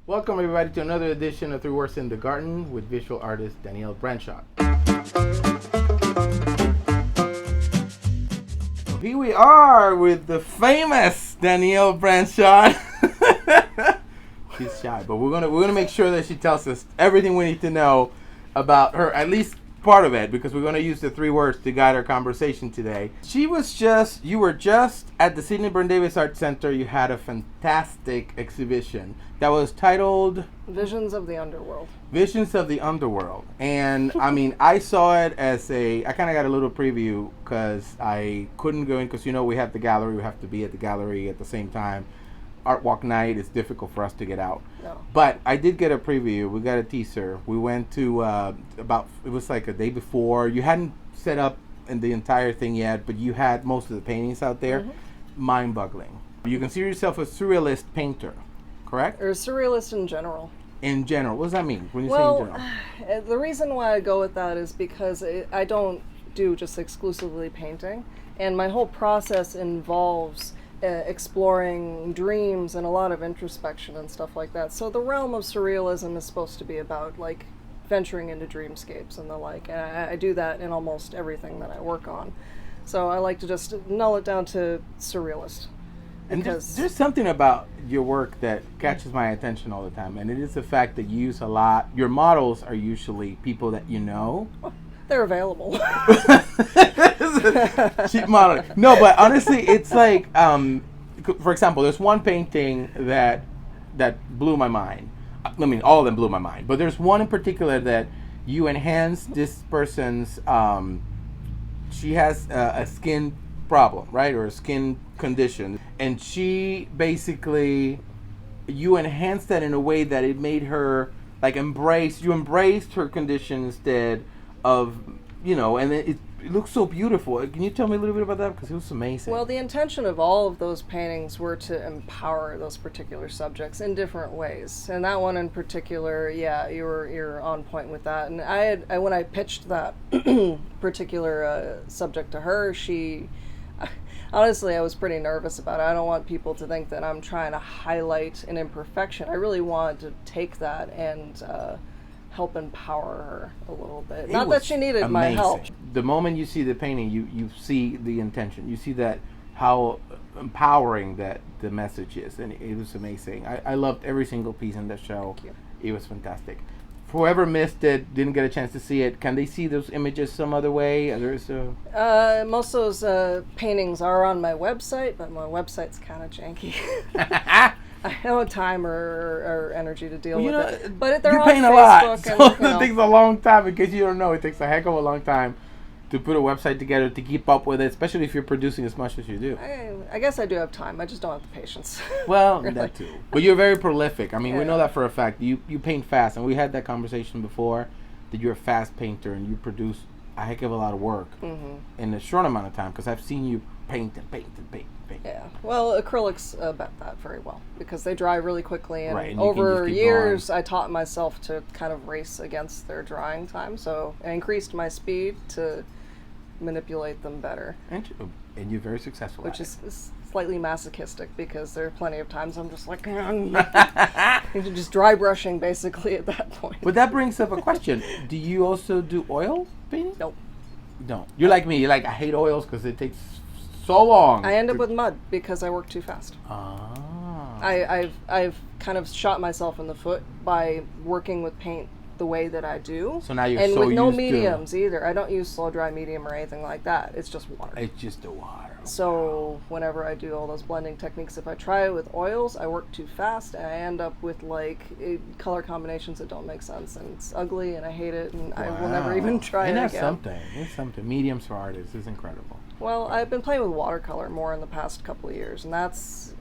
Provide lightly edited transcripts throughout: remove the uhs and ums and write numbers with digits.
Welcome everybody to another edition of Three Words in the Garden with visual artist Danielle Branchaud. Here we are with the famous Danielle Branchaud. She's shy, but we're gonna make sure that she tells us everything we need to know about her, at least part of it, because we're gonna use the three words to guide our conversation today. You were just at the Sidney Byrne Davis Art Center. You had a fantastic exhibition that was titled Visions of the Underworld. Visions of the Underworld. And I mean, I saw it as I kind of got a little preview because I couldn't go in because, we have the gallery. We have to be at the gallery at the same time. Art Walk night, it's difficult for us to get out. No. But I did get a preview. We got a teaser. We went to it was like a day before. You hadn't set up in the entire thing yet, but you had most of the paintings out there. Mm-hmm. Mind-boggling. You consider yourself a surrealist painter, correct? Or a surrealist in general. In general. What does that mean when you say in general? The reason why I go with that is because I don't do just exclusively painting. And my whole process involves exploring dreams and a lot of introspection and stuff like that. So the realm of surrealism is supposed to be about like venturing into dreamscapes and the like. And I do that in almost everything that I work on. So I like to just null it down to surrealist. And there's something about your work that catches my attention all the time, and it is the fact that you use a lot. Your models are usually people that you know. They're available. Cheap modeling. No, but honestly, it's like, for example, there's one painting that blew my mind. I mean, all of them blew my mind, but there's one in particular that you enhanced this person's. She has a skin problem, right, or a skin condition, and she basically, you enhanced that in a way that it made her like you embraced her condition instead of, and it looks so beautiful. Can you tell me a little bit about that? Because it was amazing. Well, the intention of all of those paintings were to empower those particular subjects in different ways. And that one in particular, yeah, you're on point with that. And I when I pitched that particular subject to her, honestly, I was pretty nervous about it. I don't want people to think that I'm trying to highlight an imperfection. I really wanted to take that and help empower her a little bit. Not that she needed my help. The moment you see the painting, you see the intention. You see that how empowering that the message is, and it was amazing. I loved every single piece in that show. Thank you. It was fantastic. For whoever missed it, didn't get a chance to see it, can they see those images some other way? Most of those paintings are on my website, but my website's kind of janky. I don't have time or energy to deal with it. But they're you on paint Facebook a lot, so and, it takes a long time. In case you don't know, it takes a heck of a long time to put a website together to keep up with it, especially if you're producing as much as you do. I guess I do have time. I just don't have the patience. Well, really. That too. But you're very prolific. I mean, we know that for a fact. You paint fast, and we had that conversation before, that you're a fast painter and you produce a heck of a lot of work in a short amount of time, because I've seen you paint and paint and paint and paint. Yeah, well, acrylics bet that very well because they dry really quickly, and, and over years I taught myself to kind of race against their drying time, so I increased my speed to manipulate them better. And you're very successful which at it. is slightly masochistic because there are plenty of times I'm just like just dry brushing basically at that point. But that brings up a question. Do you also do oil painting? Nope. No. You're like me. You're like, I hate oils because it takes so long. I end up with mud because I work too fast. I've kind of shot myself in the foot by working with paint the way that I do. So now you're and so with no used mediums either. I don't use slow dry medium or anything like that. It's just water. It's just the water. So whenever I do all those blending techniques, if I try it with oils, I work too fast and I end up with like color combinations that don't make sense, and it's ugly and I hate it, and I will never even try it again. It's something. Mediums for artists is incredible. Well, I've been playing with watercolor more in the past couple of years, and that's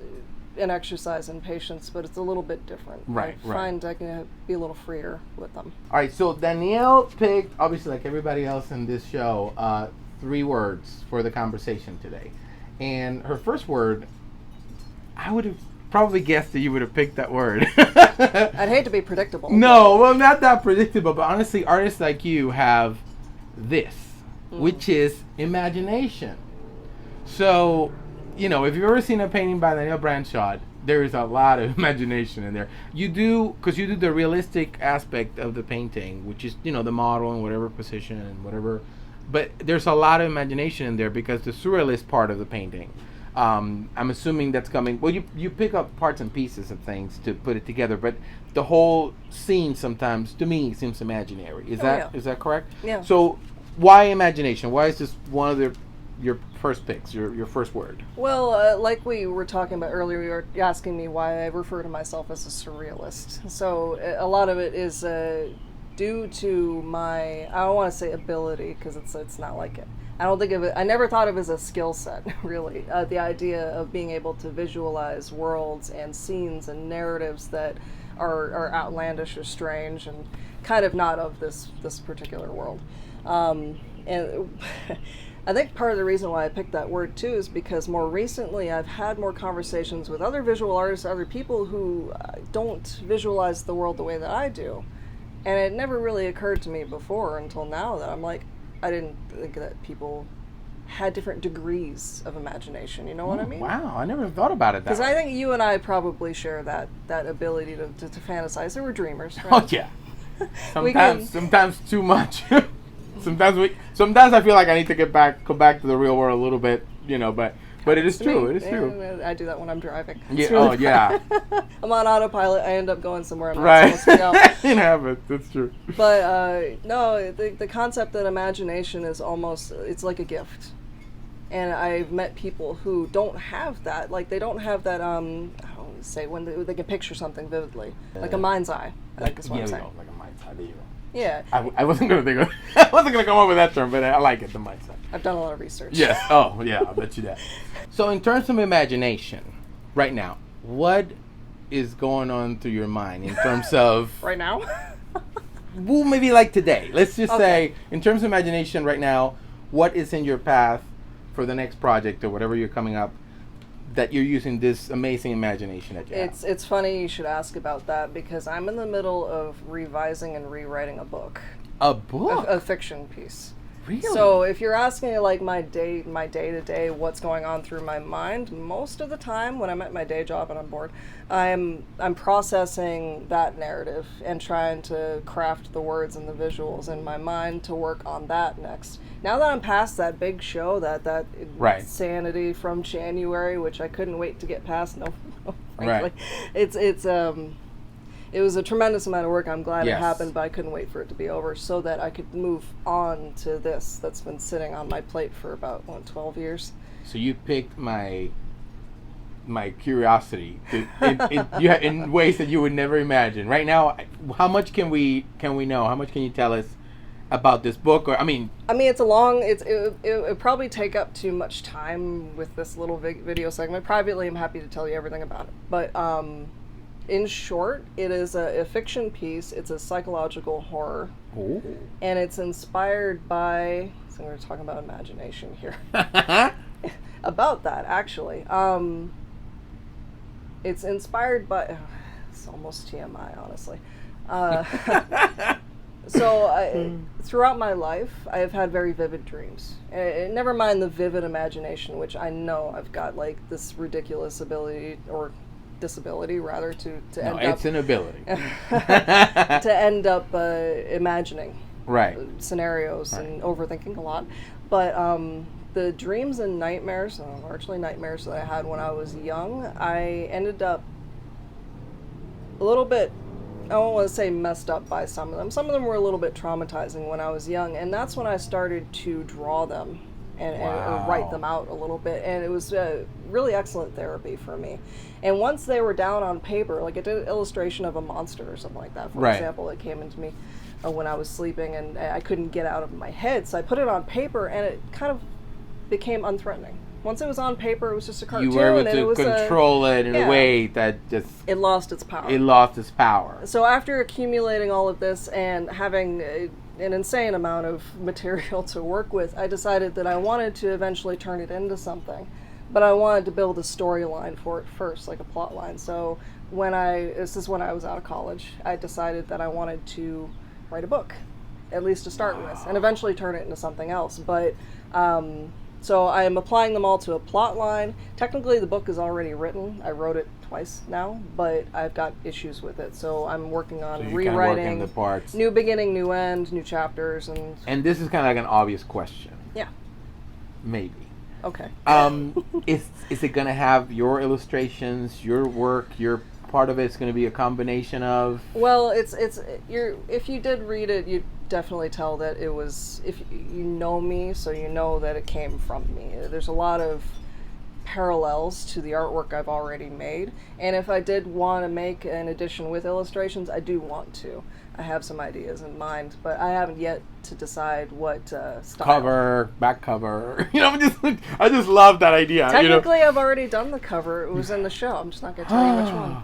an exercise in patience, but it's a little bit different. I find I can be a little freer with them. All right, so Danielle picked, obviously like everybody else in this show, 3 words for the conversation today. And her first word, I would have probably guessed that you would have picked that word. I'd hate to be predictable. No, well, not that predictable, but honestly, artists like you have this, which is imagination. So, if you've ever seen a painting by Danielle Branchaud, there is a lot of imagination in there. You do, because you do the realistic aspect of the painting, which is, you know, the model in whatever position and whatever. But there's a lot of imagination in there because the surrealist part of the painting. I'm assuming that's coming. Well, you pick up parts and pieces of things to put it together, but the whole scene sometimes, to me, seems imaginary. Is that correct? Yeah. So, why imagination? Why is this one of your first picks, your first word? Well, like we were talking about earlier, you were asking me why I refer to myself as a surrealist. So a lot of it is due to my, I don't want to say ability, because it's not like it. I don't think of it, I never thought of it as a skill set, really. The idea of being able to visualize worlds and scenes and narratives that are outlandish or strange and kind of not of this particular world. And I think part of the reason why I picked that word too is because more recently I've had more conversations with other visual artists, other people who don't visualize the world the way that I do. And it never really occurred to me before until now that I'm like, I didn't think that people had different degrees of imagination. You know what I mean? Wow, I never thought about it that way. Because I think you and I probably share that ability to fantasize. So we're dreamers, right? Oh yeah. Sometimes too much. Sometimes I feel like I need to go back to the real world a little bit, you know. But it is true. It is true. I do that when I'm driving. Yeah. Really yeah. I'm on autopilot. I end up going somewhere I'm not supposed to go. Yeah, but that's true. But no, the concept that imagination is almost, it's like a gift. And I've met people who don't have that. Like they don't have that. I don't say when they can picture something vividly, like a mind's eye. I think is what I'm saying. Like a mind's eye. There you go. Yeah. I wasn't gonna think of. I wasn't gonna come up with that term, but I like it. The mindset. I've done a lot of research. Yes. Oh, yeah. I'll bet you that. So, in terms of imagination, right now, what is going on through your mind in terms of right now? Well, maybe like today. Let's just say, in terms of imagination, right now, what is in your path for the next project or whatever you're coming up that you're using this amazing imagination that you have? It's funny you should ask about that because I'm in the middle of revising and rewriting a book. A book? A fiction piece. Really? So if you're asking like my day to day, what's going on through my mind, most of the time when I'm at my day job and I'm bored, I'm processing that narrative and trying to craft the words and the visuals in my mind to work on that next. Now that I'm past that big show, that insanity from January, which I couldn't wait to get past, frankly, it was a tremendous amount of work. I'm glad it happened, but I couldn't wait for it to be over so that I could move on to this that's been sitting on my plate for about 12 years. So you picked my curiosity in ways that you would never imagine. Right now, how much can we know? How much can you tell us about this book? Or I mean, it's a long. It probably take up too much time with this little video segment. Privately, I'm happy to tell you everything about it, but in short, it is a fiction piece. It's a psychological horror. Ooh. And it's inspired by, so we're talking about imagination here. About that, actually. It's inspired by, it's almost TMI, honestly. Throughout my life, I have had very vivid dreams. Never mind the vivid imagination, which I know I've got like this ridiculous ability, or disability rather, to end up... it's an ability. to end up imagining scenarios and overthinking a lot. But the dreams and nightmares, largely nightmares that I had when I was young, I ended up a little bit, I don't want to say messed up by some of them. Some of them were a little bit traumatizing when I was young, and that's when I started to draw them and write them out a little bit, and it was really excellent therapy for me. And once they were down on paper, like I did an illustration of a monster or something like that, for example, that came into me when I was sleeping and I couldn't get out of my head, so I put it on paper and it kind of became unthreatening. Once it was on paper, it was just a cartoon. You were able to control it in a way that just... It lost its power. It lost its power. So after accumulating all of this and having an insane amount of material to work with, I decided that I wanted to eventually turn it into something. But I wanted to build a storyline for it first, like a plot line. So this is when I was out of college, I decided that I wanted to write a book, at least to start with, and eventually turn it into something else. But So I am applying them all to a plot line. Technically, the book is already written. I wrote it twice now, but I've got issues with it. So I'm working on So you're kinda rewriting working the parts. new beginning, new end, new chapters, And this is kind of like an obvious question. yeah. Maybe. Okay. Is it gonna have your illustrations, your work, your part of it's gonna be a combination of? Well, if you did read it, you'd definitely tell that it was, if you know me, so you know that it came from me. There's a lot of parallels to the artwork I've already made, and if I did want to make an edition with illustrations, I do want to. I have some ideas in mind, but I haven't yet to decide what style. Cover, back cover. I just love that idea. Technically, I've already done the cover. It was in the show. I'm just not going to tell you which one.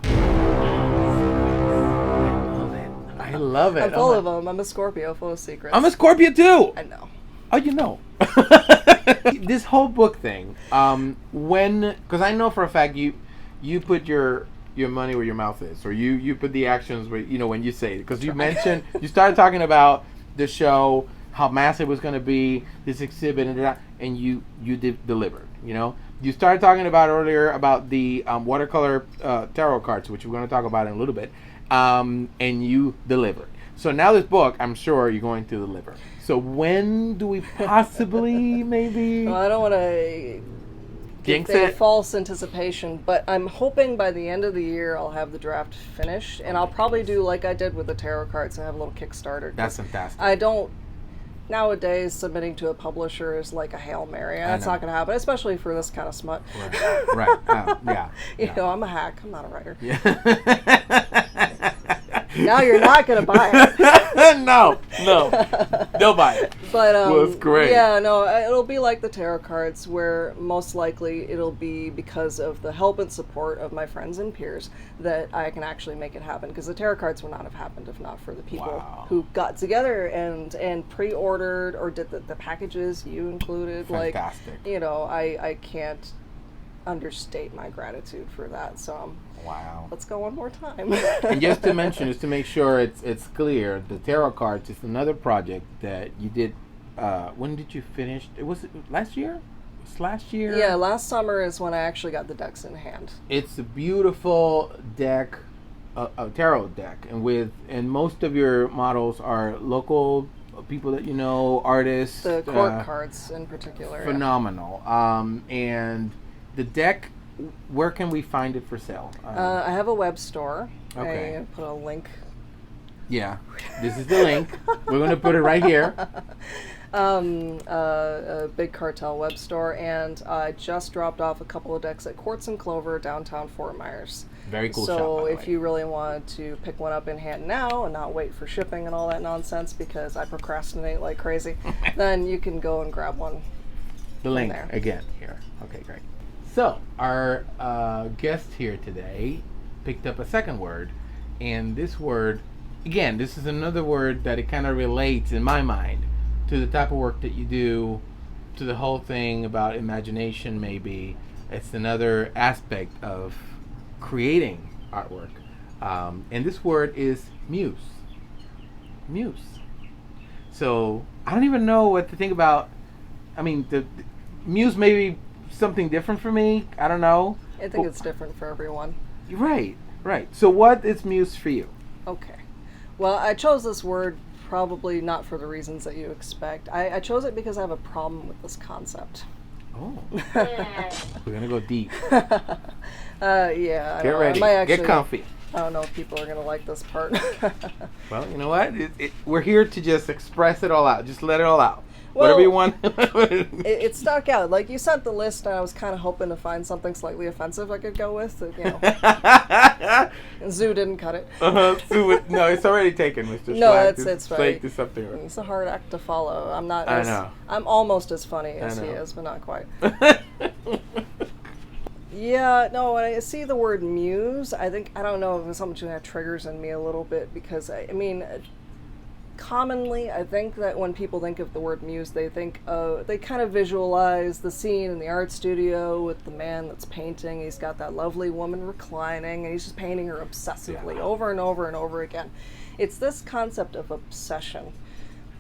I love it. I'm full of them. I'm a Scorpio, full of secrets. I'm a Scorpio too. I know. Oh, you know. This whole book thing, because I know for a fact you put your money where your mouth is, or you put the actions where, when you say it, because you mentioned, you started talking about the show, how massive it was going to be, this exhibit, and you delivered, You started talking about earlier about the watercolor tarot cards, which we're going to talk about in a little bit, and you delivered. So now this book, I'm sure you're going to deliver. So when do we possibly, maybe? Well, I don't want to jinx give it. False anticipation, but I'm hoping by the end of the year I'll have the draft finished, and I'll probably do like I did with the tarot cards and have a little Kickstarter. That's fantastic. I don't. Nowadays, submitting to a publisher is like a Hail Mary. That's not going to happen, especially for this kind of smut. Right. Yeah. You know, I'm a hack. I'm not a writer. Yeah. Now you're not going to buy it. No. They'll buy it. But, well, it's great. Yeah, no, it'll be like the tarot cards, where most likely it'll be because of the help and support of my friends and peers that I can actually make it happen. Because the tarot cards would not have happened if not for the people who got together and pre-ordered or did the packages you included. Fantastic. Like, I can't understate my gratitude for that. So wow. Let's go one more time. And just to mention, just to make sure it's clear, the tarot cards is another project that you did. When did you finish? Was it last year? It's last year? Yeah, last summer is when I actually got the decks in hand. It's a beautiful deck, a tarot deck, and most of your models are local people that artists. The court cards in particular. Phenomenal. And the deck, where can we find it for sale? I have a web store. Okay. I put a link. Yeah, this is the link. We're going to put it right here. A Big Cartel web store, and I just dropped off a couple of decks at Quartz and Clover, downtown Fort Myers. Very cool shop, So by the if way. you really wanted to pick one up in hand now and not wait for shipping and all that nonsense, because I procrastinate like crazy, then you can go and grab one. The link there. again here. Okay, great. So our guest here today picked up a second word, and this word, again, this is another word that it kind of relates in my mind to the type of work that you do, to the whole thing about imagination. Maybe it's another aspect of creating artwork, and this word is muse. Muse. So I don't even know what to think about. I mean, the muse may be something different for me. I don't know. I think it's different for everyone. Right. So what is muse for you? Okay. Well, I chose this word probably not for the reasons that you expect. I chose it because I have a problem with this concept. Oh. We're going to go deep. Yeah. Get ready. Get comfy. I don't know if people are going to like this part. Well, you know what? We're here to just express it all out. Just let it all out. Well, whatever you want. it stuck out. Like, you sent the list, and I was kind of hoping to find something slightly offensive I could go with. Zoo didn't cut it. No, it's already taken, Mr. No, Slack. it's right. To something. It's a hard act to follow. I'm not. I know. I'm almost as funny as he is, but not quite. Yeah, no, when I see the word muse, I don't know if it's something that triggers in me a little bit, because, I mean, commonly, I think that when people think of the word muse, they kind of visualize the scene in the art studio with the man that's painting. He's got that lovely woman reclining, and he's just painting her obsessively over and over and over again. It's this concept of obsession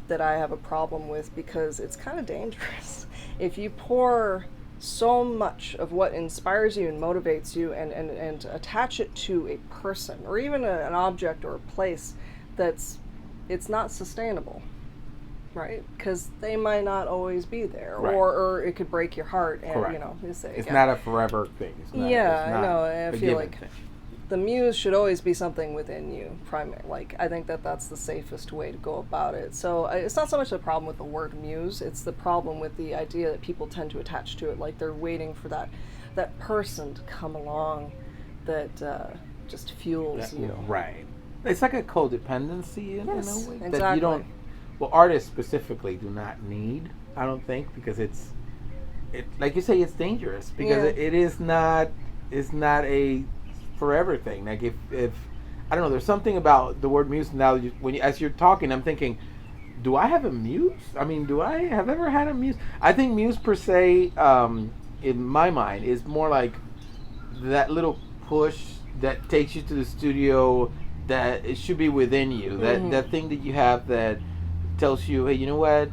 that I have a problem with, because it's kind of dangerous. If you pour so much of what inspires you and motivates you and attach it to a person or even an object or a place, it's not sustainable, right? Because they might not always be there, Right. or it could break your heart. And Correct. you know, you say, It's again, not a forever thing. It's not, yeah, it's not I know. I a feel given like thing. the muse should always be something within you. Like, I think that's the safest way to go about it. So it's not so much the problem with the word muse; it's the problem with the idea that people tend to attach to it, like they're waiting for that person to come along that just fuels you. Right. It's like a codependency in Yes, a way exactly. that you don't. Well, artists specifically do not need. I don't think, because it like you say, it's dangerous because Yeah. it is not. It's not a forever thing. Like if I don't know, there's something about the word muse now. As you're talking, I'm thinking, do I have a muse? I mean, do I have ever had a muse? I think muse per se, in my mind, is more like that little push that takes you to the studio. That it should be within you. Mm-hmm. That thing that you have that tells you, hey, you know what,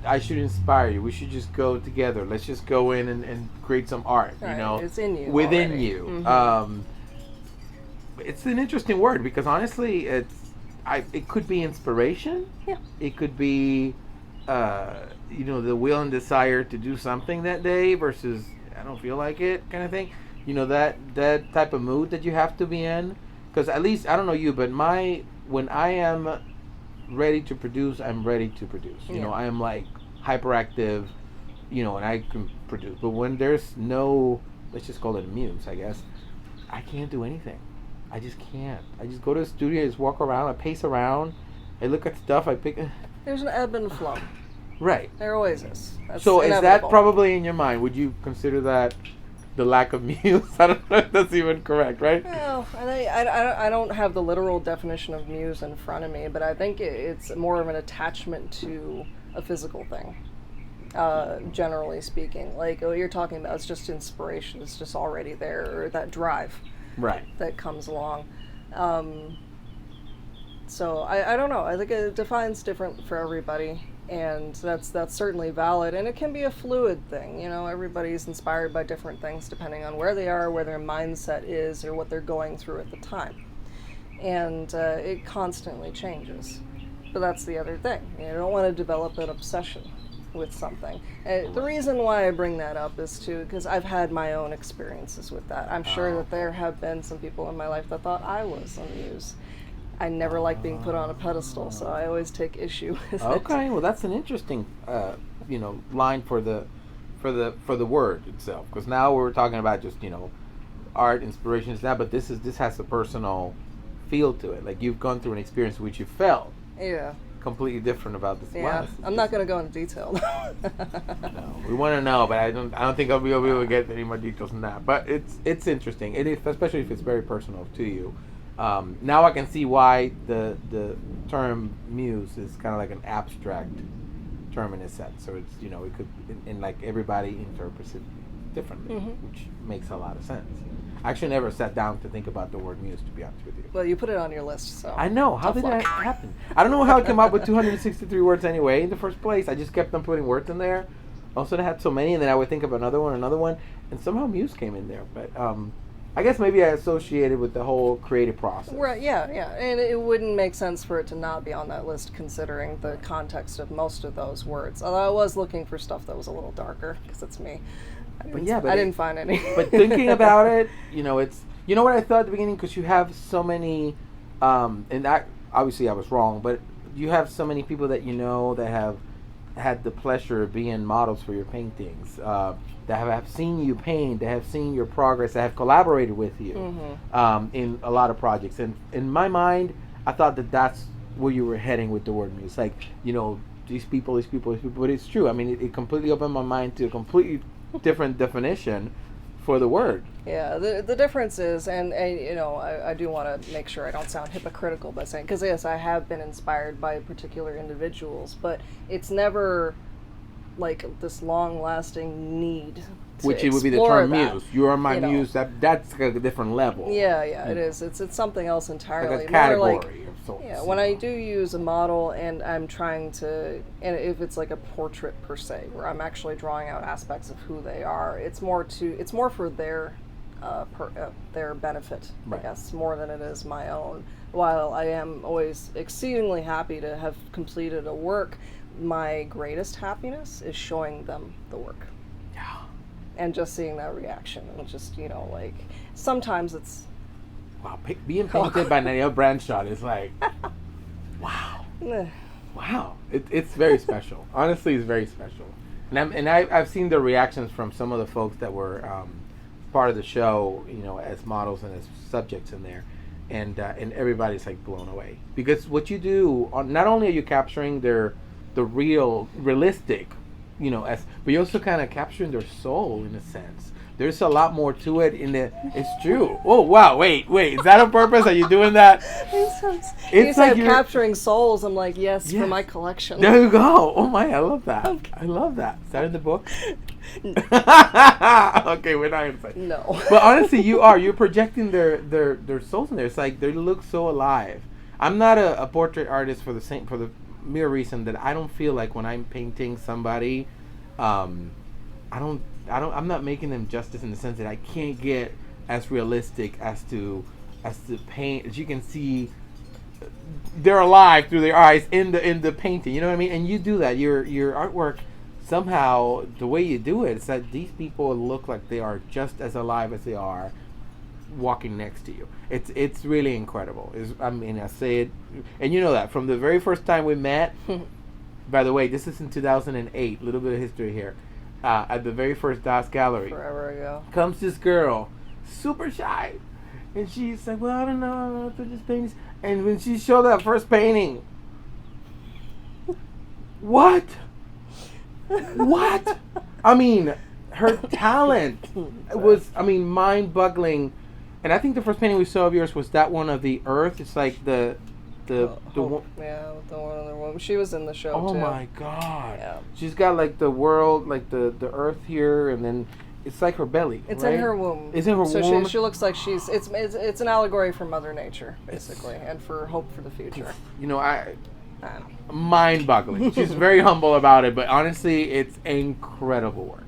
I should inspire you. We should just go together. Let's just go in and create some art. Right. You know, It's in you. within already. you. Mm-hmm. It's an interesting word because honestly, it could be inspiration. Yeah. It could be, the will and desire to do something that day versus I don't feel like it kind of thing. You know, that type of mood that you have to be in. Because at least I don't know you, but when I am ready to produce, I'm ready to produce. You know, I am like hyperactive. You know, and I can produce. But when there's no, let's just call it a muse, I guess, I can't do anything. I just can't. I just go to the studio, I just walk around, I pace around, I look at stuff, I pick. There's an ebb and flow. Right. There always is. That's So is that inevitable. probably in your mind? Would you consider that the lack of muse? I don't know if that's even correct, right? Well, I don't have the literal definition of muse in front of me, but I think it's more of an attachment to a physical thing, generally speaking. Like what you're talking about, it's just inspiration. It's just already there, or that drive Right. that comes along. So I don't know. I think it defines different for everybody. And that's certainly valid, and it can be a fluid thing. You know, everybody's inspired by different things depending on where they are, where their mindset is, or what they're going through at the time. And it constantly changes. But that's the other thing. You don't want to develop an obsession with something. The reason why I bring that up is because I've had my own experiences with that. I'm sure that there have been some people in my life that thought I was a muse. I never like being put on a pedestal, so I always take issue with it. Okay, well that's an interesting, line for the word itself. Because now we're talking about just art, inspirations, that, but this has a personal feel to it. Like you've gone through an experience which you felt completely different about this. Yeah, Wow, I'm not going to go into detail. No, we want to know, but I don't think I'll be able to get any more details than that. But it's interesting, especially if it's very personal to you. Now I can see why the term muse is kind of like an abstract term in a sense. So it's it could and like everybody interprets it differently, which makes a lot of sense. I actually never sat down to think about the word muse, to be honest with you. Well, you put it on your list, so I know. How tough did luck. that happen? I don't know how I came up with 263 words anyway in the first place. I just kept on putting words in there. Also, I had so many, and then I would think of another one, and somehow muse came in there. But I guess maybe I associated with the whole creative process. Right, yeah, and it wouldn't make sense for it to not be on that list considering the context of most of those words. Although I was looking for stuff that was a little darker, because it's me. I didn't find any. But thinking about it, it's what I thought at the beginning, because you have so many, and that obviously I was wrong, but you have so many people that that have had the pleasure of being models for your paintings. That have seen you paint, that have seen your progress, that have collaborated with you in a lot of projects. And in my mind, I thought that's where you were heading with the word muse. Like, these people. But it's true. I mean, it completely opened my mind to a completely different definition for the word. Yeah, the difference is, and I do want to make sure I don't sound hypocritical by saying, because yes, I have been inspired by particular individuals, but it's never like this long-lasting need to Which it would be the explore term that, muse. You are my muse. That's like a different level. Yeah, it is. It's something else entirely. Like a category. More like souls. Yeah, when I do use a model and I'm trying to, and if it's like a portrait per se, where I'm actually drawing out aspects of who they are, it's more for their benefit, Right. I guess, more than it is my own. While I am always exceedingly happy to have completed a work, my greatest happiness is showing them the work. Yeah. And just seeing that reaction, and just, like, sometimes it's, Wow, being painted by Danielle Branchaud is like, wow. eh. Wow, it's very special. Honestly, it's very special. And I've seen the reactions from some of the folks that were part of the show, as models and as subjects in there, and everybody's like blown away because what you do, not only are you capturing the realistic, but you're also kind of capturing their soul in a sense. There's a lot more to it it's true. Oh, wow, wait, is that on purpose? Are you doing that? You said capturing souls. I'm like, yes, for my collection. There you go. Oh my, I love that. Okay. I love that. Is that in the book? Okay, we're not going to say. No. But honestly, you're projecting their souls in there. It's like they look so alive. I'm not a portrait artist for the mere reason that I don't feel like when I'm painting somebody, I'm not making them justice in the sense that I can't get as realistic as to paint. As you can see, they're alive through their eyes in the painting. You know what I mean? And you do that. Your artwork, somehow the way you do it is that these people look like they are just as alive as they are walking next to you. It's really incredible. I say it, and you know that from the very first time we met. By the way, this is in 2008. A little bit of history here. At the very first Das Gallery. Forever ago. Comes this girl, super shy. And she's like, well, I don't know if this paintings. And when she showed that first painting, what? I mean, her talent was, mind-boggling. And I think the first painting we saw of yours was that one of the Earth. It's like the one. Yeah, the one other one. She was in the show too. Oh my God! Yeah. She's got like the world, like the Earth here, and then it's like her belly. It's right? in her womb. It's in her so womb. She looks like it's an allegory for Mother Nature, basically, and for hope for the future. Mind-boggling. She's very humble about it, but honestly, it's incredible work.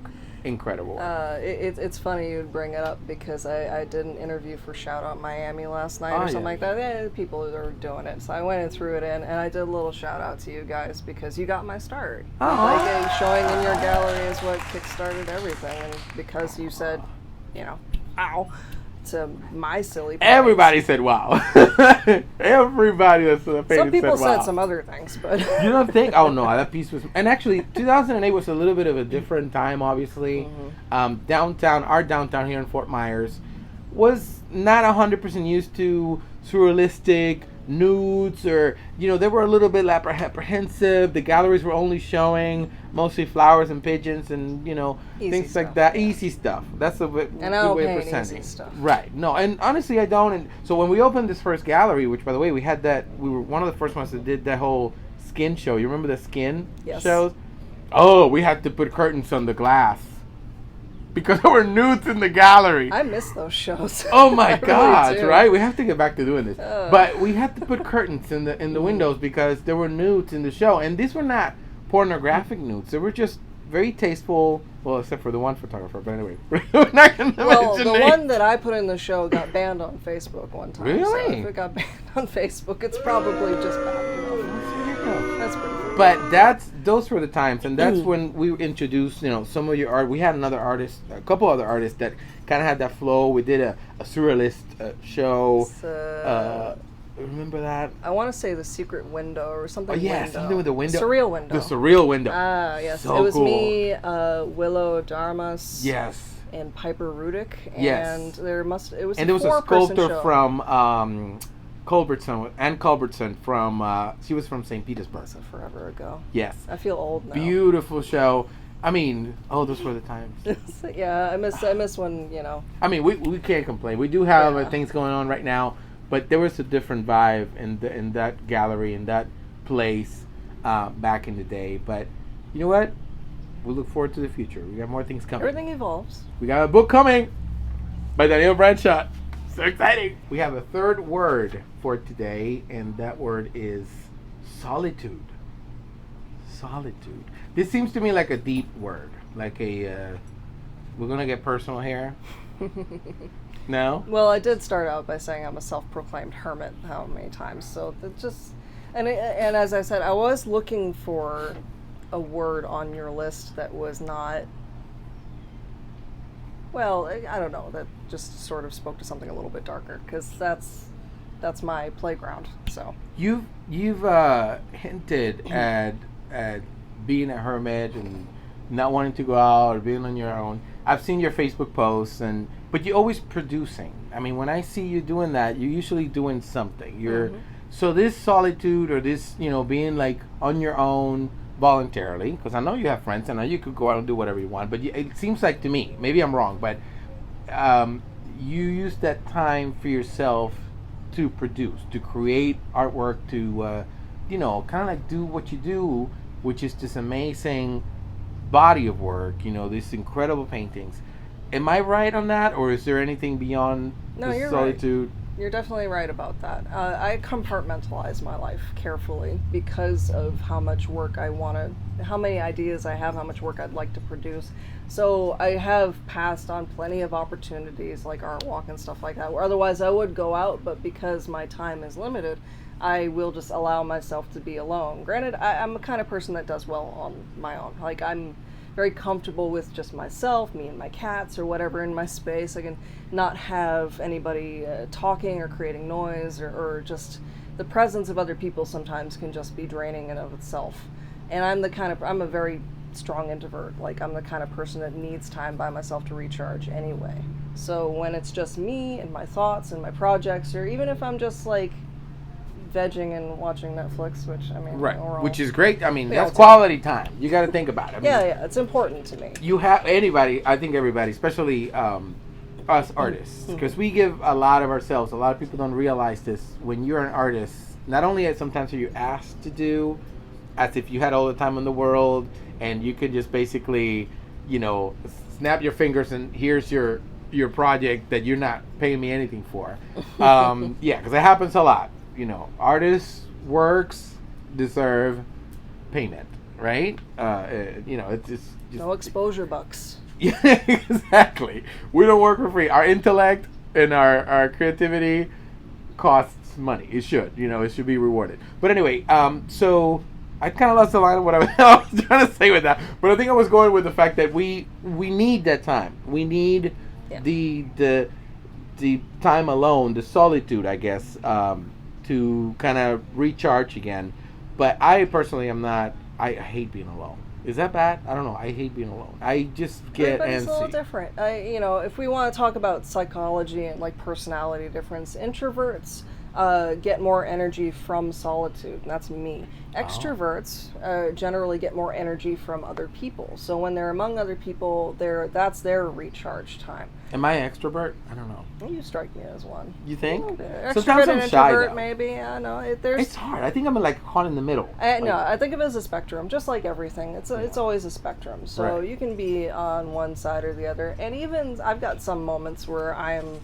Incredible work. It's funny you'd bring it up because I did an interview for Shout Out Miami last night or something like that. People are doing it, so I went and threw it in, and I did a little shout out to you guys because you got my start. Like showing in your gallery is what kickstarted everything, and because you said, ow, to my silly. Place. Everybody said wow. Everybody that's painted some people said wow. said some other things, but you don't think? Oh no, that piece was. And actually, 2008 was a little bit of a different time. Obviously, our downtown here in Fort Myers was not 100% used to surrealistic nudes, or they were a little bit apprehensive. The galleries were only showing mostly flowers and pigeons and things stuff, like that. Yeah. Easy stuff. That's the way, and I don't way of paint presenting. easy stuff. Right. No, and honestly, I don't. And so when we opened this first gallery, which by the way we were one of the first ones that did that whole skin show. You remember the skin shows? Oh, we had to put curtains on the glass. Because there were nudes in the gallery. I miss those shows. Oh my I gosh, really do. right? We have to get back to doing this. But we had to put curtains in the windows because there were nudes in the show. And these were not pornographic nudes. They were just very tasteful. Well, except for the one photographer. But anyway, we're not going to mention the names. one that I put in the show got banned on Facebook one time. Really? So if it got banned on Facebook, it's probably just bad enough. That's pretty cool. But those were the times, and that's when we introduced, some of your art. We had a couple other artists that kind of had that flow. We did a surrealist show. Remember that? I want to say The Secret Window or something. Oh yeah, something with the window. Surreal Window. The Surreal Window. Yes. So it was cool. me, Willow Darmas. Yes. And Piper Rudick. Yes. And there was there was a a sculptor show. from Culbertson, Ann Culbertson from, she was from St. Petersburg. That's forever ago. Yes. I feel old now. Beautiful show. Those were the times. Yeah, I miss when, we can't complain. We do have things going on right now, but there was a different vibe in that gallery, in that place back in the day. But you know what? We look forward to the future. We got more things coming. Everything evolves. We got a book coming by Danielle Branchaud. So exciting. We have a third word for today, and that word is solitude. Solitude. This seems to me like a deep word, like a. We're gonna get personal here. No. Well, I did start out by saying I'm a self-proclaimed hermit. How many times? So that just, and as I said, I was looking for a word on your list that was not. Well, I don't know. That just sort of spoke to something a little bit darker, because that's my playground. So You've hinted at being a hermit and not wanting to go out or being on your own. I've seen your Facebook posts, but you're always producing. I mean, when I see you doing that, you're usually doing something. So this solitude, or this, being like on your own voluntarily, because I know you have friends, and I know you could go out and do whatever you want, but it seems like to me, maybe I'm wrong, but you use that time for yourself to produce, to create artwork, to kind of like do what you do, which is this amazing body of work, these incredible paintings. Am I right on that, or is there anything beyond you're solitude? Right. You're definitely right about that. I compartmentalize my life carefully because of how much work I want to, how many ideas I have, how much work I'd like to produce. So I have passed on plenty of opportunities like Art Walk and stuff like that, where otherwise I would go out, but because my time is limited, I will just allow myself to be alone. Granted, I'm the kind of person that does well on my own. Like, I'm very comfortable with just myself, me and my cats, or whatever in my space. I can not have anybody talking or creating noise, or just the presence of other people sometimes can just be draining in of itself. And I'm a very strong introvert. Like, I'm the kind of person that needs time by myself to recharge anyway. So when it's just me and my thoughts and my projects, or even if I'm just like vegging and watching Netflix, which I mean, right, which is great. I mean, that's do. quality time. You got to think about it. I mean, yeah, it's important to me. You have I think everybody, especially us artists, because we give a lot of ourselves. A lot of people don't realize this. When you're an artist, not only sometimes are you asked to do, as if you had all the time in the world, and you could just basically, snap your fingers and here's your project that you're not paying me anything for. Yeah, because it happens a lot. Artists' works deserve payment, right? It's just no exposure bucks. Yeah, exactly. We don't work for free. Our intellect and our creativity costs money. It should, it should be rewarded. But anyway, so I kind of lost the line of what I was trying to say with that. But I think I was going with the fact that we need that time. We need the time alone, the solitude, I guess. To kind of recharge again. But I personally am not, I hate being alone. Is that bad? I don't know. I hate being alone. I just get antsy. It's a little different. If we want to talk about psychology and like personality difference, introverts get more energy from solitude, and that's me. Extroverts generally get more energy from other people. So when they're among other people, that's their recharge time. Am I an extrovert? I don't know. You strike me as one. You think? Sometimes I'm shy, though. Maybe. I know. It's hard. I think I'm like caught in the middle. No, I think of it as a spectrum, just like everything. It's always a spectrum. So you can be on one side or the other. And even I've got some moments where I am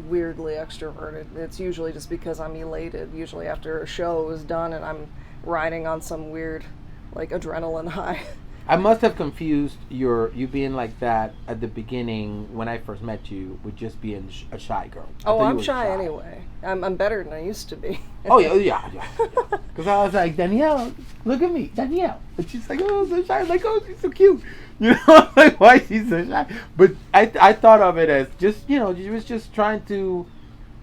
weirdly extroverted. It's usually just because I'm elated, usually after a show is done and I'm riding on some weird like adrenaline high. I must have confused you being like that at the beginning when I first met you with just being a shy girl. I'm shy anyway. I'm better than I used to be. yeah. Because I was like, Danielle, look at me, Danielle. And she's like, oh, so shy. I'm like, oh, she's so cute. Like, why is she so shy? But I thought of it as just, you was just trying to.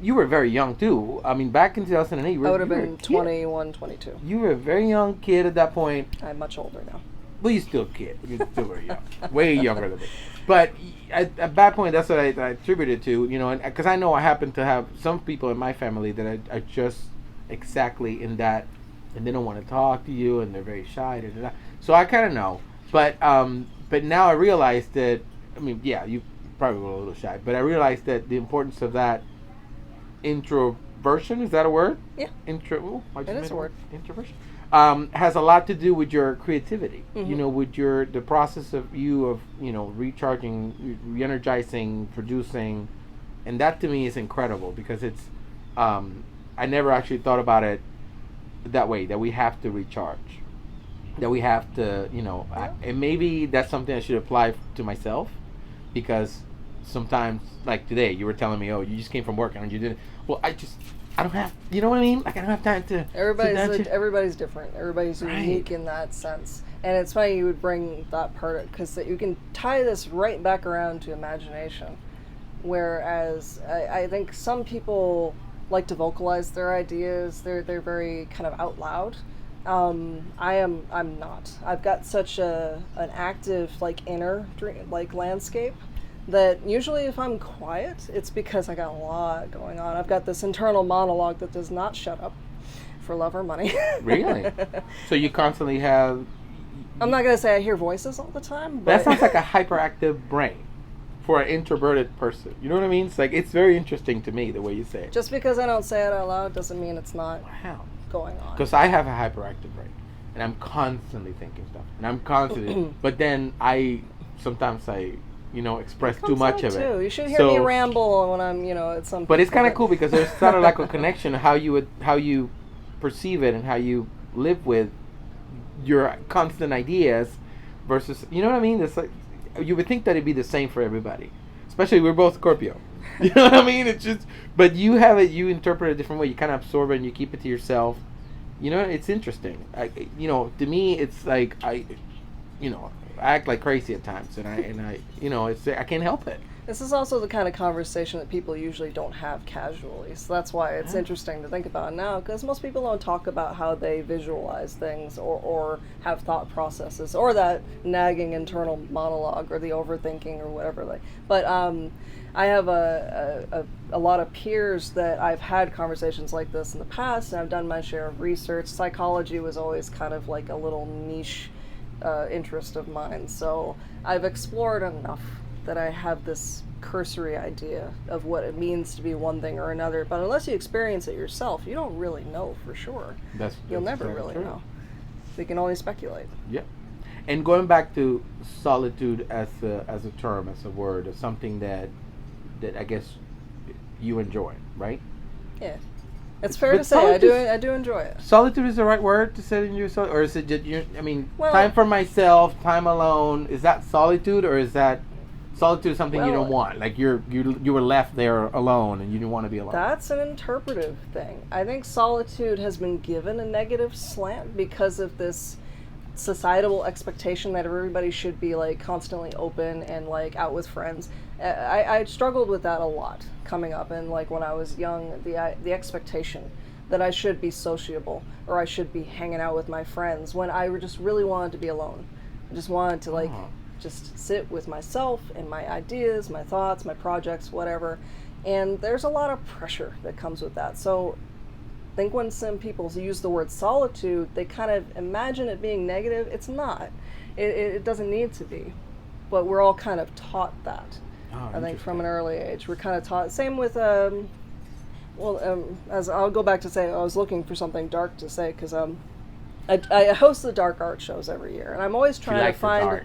You were very young too. I mean, back in 2008, I would have been 21, 22. You were a very young kid at that point. I'm much older now. Well, you're still a kid. You're still very young. Way younger than me. But at that point, that's what I attributed to, and because I know I happen to have some people in my family that are just exactly in that, and they don't want to talk to you, and they're very shy. So I kind of know. But now I realize that, I mean, yeah, you probably were a little shy, but I realized that the importance of that introversion, is that a word? Yeah. It is a word. Introversion. Has a lot to do with your creativity, with the process of recharging, re-energizing, producing, and that to me is incredible because it's I never actually thought about it that way, that we have to recharge, that we have to, and maybe that's something I should apply to myself, because sometimes, like today, you were telling me, oh, you just came from work and you didn't. Well, I don't have, you know what I mean? Like, I don't have time to. Everybody's different. Everybody's unique in that sense. And it's funny you would bring that part up, because you can tie this right back around to imagination. Whereas I think some people like to vocalize their ideas. They're very kind of out loud. I'm not. I've got such an active inner landscape that usually if I'm quiet, it's because I got a lot going on. I've got this internal monologue that does not shut up for love or money. Really? So you constantly have... I'm not going to say I hear voices all the time, but... That sounds like a hyperactive brain for an introverted person. You know what I mean? It's very interesting to me, the way you say it. Just because I don't say it out loud doesn't mean it's not going on. Because I have a hyperactive brain, and I'm constantly thinking stuff. And I'm constantly... but then sometimes I express too much of it. You should hear me ramble when I'm, at some... But it's kind of cool, because there's sort of like a connection of how you perceive it and how you live with your constant ideas versus, you know what I mean? It's like, you would think that it'd be the same for everybody, especially we're both Scorpio. You know what I mean? It's just, but you interpret it a different way. You kind of absorb it and you keep it to yourself. It's interesting. To me, it's like I act like crazy at times, and I can't help it. This is also the kind of conversation that people usually don't have casually, so that's why it's interesting to think about now, because most people don't talk about how they visualize things or have thought processes or that nagging internal monologue or the overthinking or whatever. But I have a lot of peers that I've had conversations like this in the past, and I've done my share of research. Psychology was always kind of like a little niche interest of mine, so I've explored enough that I have this cursory idea of what it means to be one thing or another. But unless you experience it yourself, you don't really know for sure. You'll never really know. So you can only speculate. Yep. And going back to solitude as a term, as a word, as something that I guess you enjoy, right? Yeah. It's fair to say I do enjoy it. Solitude is the right word to say in your solitude, or is it just time for myself, time alone? Is that solitude, or is that solitude something you don't want? Like you were left there alone and you didn't want to be alone. That's an interpretive thing. I think solitude has been given a negative slant because of this societal expectation that everybody should be constantly open and out with friends. I struggled with that a lot coming up, and when I was young, the expectation that I should be sociable or I should be hanging out with my friends when I just really wanted to be alone. I just wanted to just sit with myself and my ideas, my thoughts, my projects, whatever. And there's a lot of pressure that comes with that. So I think when some people use the word solitude, they kind of imagine it being negative. It's not. It doesn't need to be. But we're all kind of taught that. I think from an early age. We're kind of taught. Same with, as I'll go back to say, I was looking for something dark to say, because I host the dark art shows every year. And I'm always trying to find...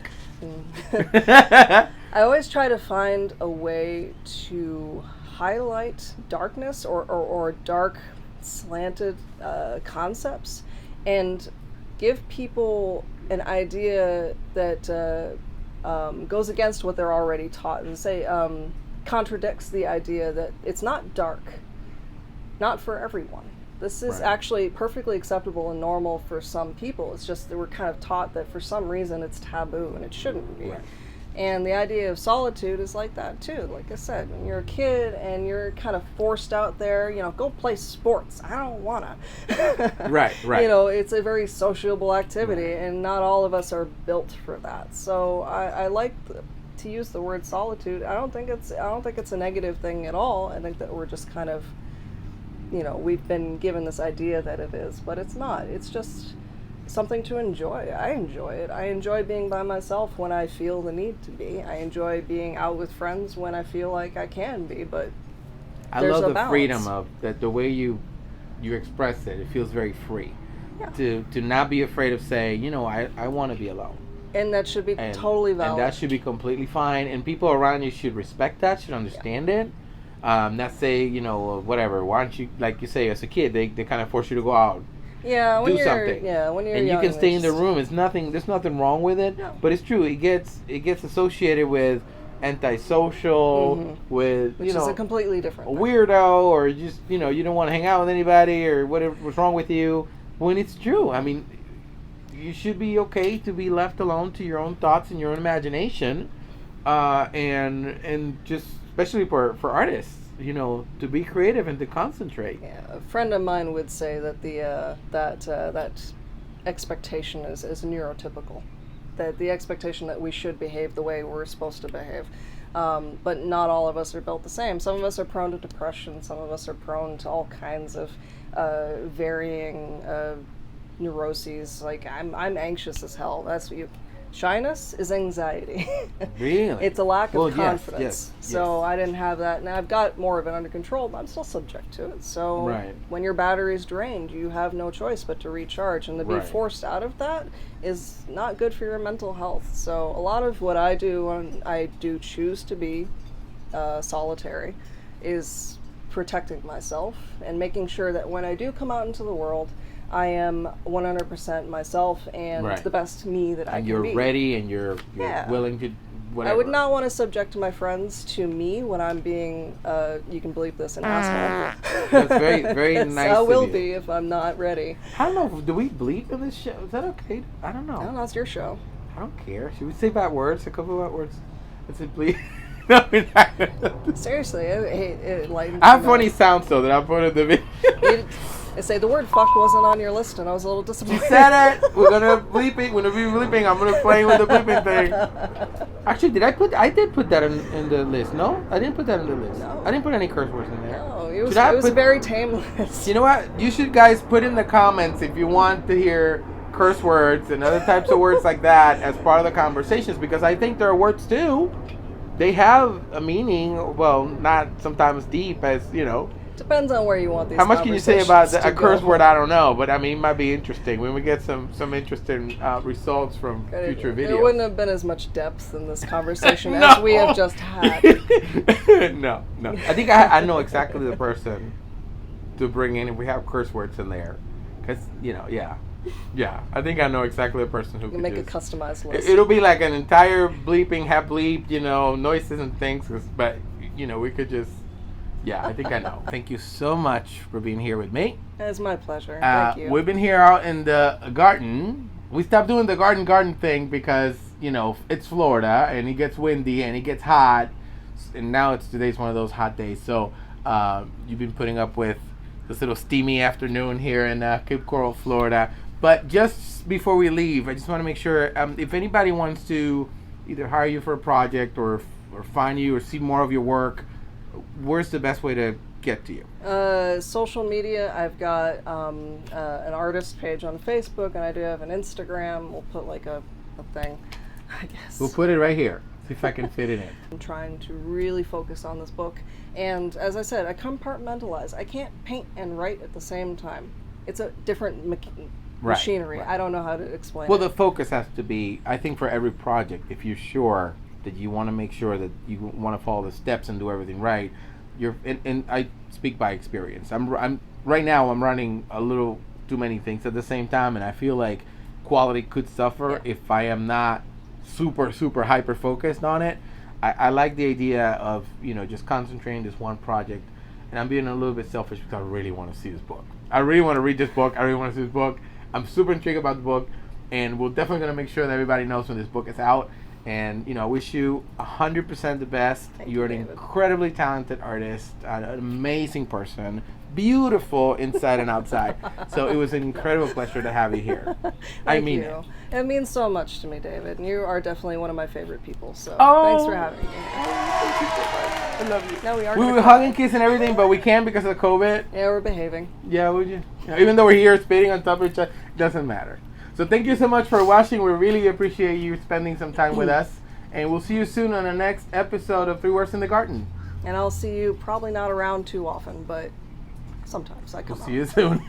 I always try to find a way to highlight darkness or dark slanted concepts and give people an idea that goes against what they're already taught, and say contradicts the idea that it's not dark, not for everyone. This is actually perfectly acceptable and normal for some people. It's just that we're kind of taught that for some reason it's taboo and it shouldn't be. Right. And the idea of solitude is like that too. Like I said, when you're a kid and you're kind of forced out there, go play sports. I don't wanna. Right. It's a very sociable activity, and not all of us are built for that. So I like to use the word solitude. I don't think it's a negative thing at all. I think that we're just kind of, we've been given this idea that it is, but it's not. It's just something to enjoy. I enjoy it. I enjoy being by myself when I feel the need to be. I enjoy being out with friends when I feel like I can be, but I love the balance. Freedom of that, the way you express it. It feels very free. Yeah. To not be afraid of saying, I want to be alone. And that should be totally valid. And that should be completely fine. And people around you should respect that, should understand it. Let's say, whatever. Why don't you, like you say, as a kid, they kind of force you to go out, Yeah, when do you're something. when you're And you young, can stay in the just- room. It's nothing. There's nothing wrong with it. No. But it's true. It gets associated with antisocial, with which is a completely different a thing. weirdo, or just you don't want to hang out with anybody, or what's wrong with you. When it's true, I mean, you should be okay to be left alone to your own thoughts and your own imagination, and just especially for artists, to be creative and to concentrate. Yeah, a friend of mine would say that that expectation is neurotypical. That the expectation that we should behave the way we're supposed to behave. But not all of us are built the same. Some of us are prone to depression. Some of us are prone to all kinds of varying neuroses. Like I'm anxious as hell. That's what you. Shyness is anxiety. Really? It's a lack of Yes, confidence. yes, So yes. I didn't have that. Now I've got more of it under control, but I'm still subject to it. So Right. when your battery's drained, you have no choice but to recharge. And to be Right. forced out of that is not good for your mental health. So a lot of what I do when I do choose to be solitary is protecting myself and making sure that when I do come out into the world, I am 100% myself and Right. the best me that I And can you're be. ready, and you're Yeah. willing to whatever. I would not want to subject my friends to me when I'm being, you can believe this, an asshole. That's very, very nice I of will you. be if I'm not ready. I don't know. Do we bleep in this show? Is that okay? I don't know. No, that's your show. I don't care. Should we say bad words? A couple of bad words. Let's say bleep. No, we're not gonna. Seriously, it lightens I have me funny up. sounds though that I put in the video. I say the word fuck wasn't on your list, and I was a little disappointed. You said it. We're gonna bleep it. We're gonna be bleeping. I'm gonna play with the bleeping thing. Actually, I did put that in the list. No, I didn't put that in the list. No. I didn't put any curse words in there. No, it was, Should I it was put- very tameless. You know what? You should guys put in the comments if you want to hear curse words and other types of words like that as part of the conversations, because I think there are words too. They have a meaning. Well, not sometimes deep as Depends on where you want these How much can you say about conversations a to curse go. word? I don't know, but I mean, it might be interesting when we get some interesting results from future videos. There wouldn't have been as much depth in this conversation No. as we have just had. No. I think I know exactly the person to bring in if we have curse words in there, because yeah. I think I know exactly the person who You could make a just- customized list. It'll be like an entire bleeping, have bleeped, noises and things, but we could just. Yeah, I think I know. Thank you so much for being here with me. It's my pleasure. Thank you. We've been here out in the garden. We stopped doing the garden thing because, it's Florida and it gets windy and it gets hot. And now today's one of those hot days. So you've been putting up with this little steamy afternoon here in Cape Coral, Florida. But just before we leave, I just want to make sure if anybody wants to either hire you for a project or find you or see more of your work, where's the best way to get to you? Social media, I've got an artist page on Facebook, and I do have an Instagram. We'll put like a thing, I guess. We'll put it right here. See if I can fit it in. I'm trying to really focus on this book. And as I said, I compartmentalize. I can't paint and write at the same time. It's a different machinery. right. I don't know how to explain Well, it. the focus has to be, I think, for every project, if you're sure that you want to make sure that you want to follow the steps and do everything right, and I speak by experience. I'm right now I'm running a little too many things at the same time, and I feel like quality could suffer if I am not super hyper focused on it. I like the idea of just concentrating this one project, and I'm being a little bit selfish because I really want to see this book. I really want to read this book. I really want to see this book. I'm super intrigued about the book, and we're definitely going to make sure that everybody knows when this book is out. And I wish you 100% the best. Thank You're you, an David. incredibly talented artist, an amazing person, beautiful inside and outside. So it was an incredible pleasure to have you here. I Thank mean you. it. It means so much to me, David. And you are definitely one of my favorite people. So Oh. thanks for having me. I love you. Now we are. We gonna were cut. hugging, kissing, everything, but we can't because of COVID. Yeah, we're behaving. Yeah, would you? Even though we're here spitting on top of each other, it doesn't matter. So thank you so much for watching. We really appreciate you spending some time with us. And we'll see you soon on the next episode of 3 Words in the Garden. And I'll see you probably not around too often, but sometimes I come We'll out. see you soon.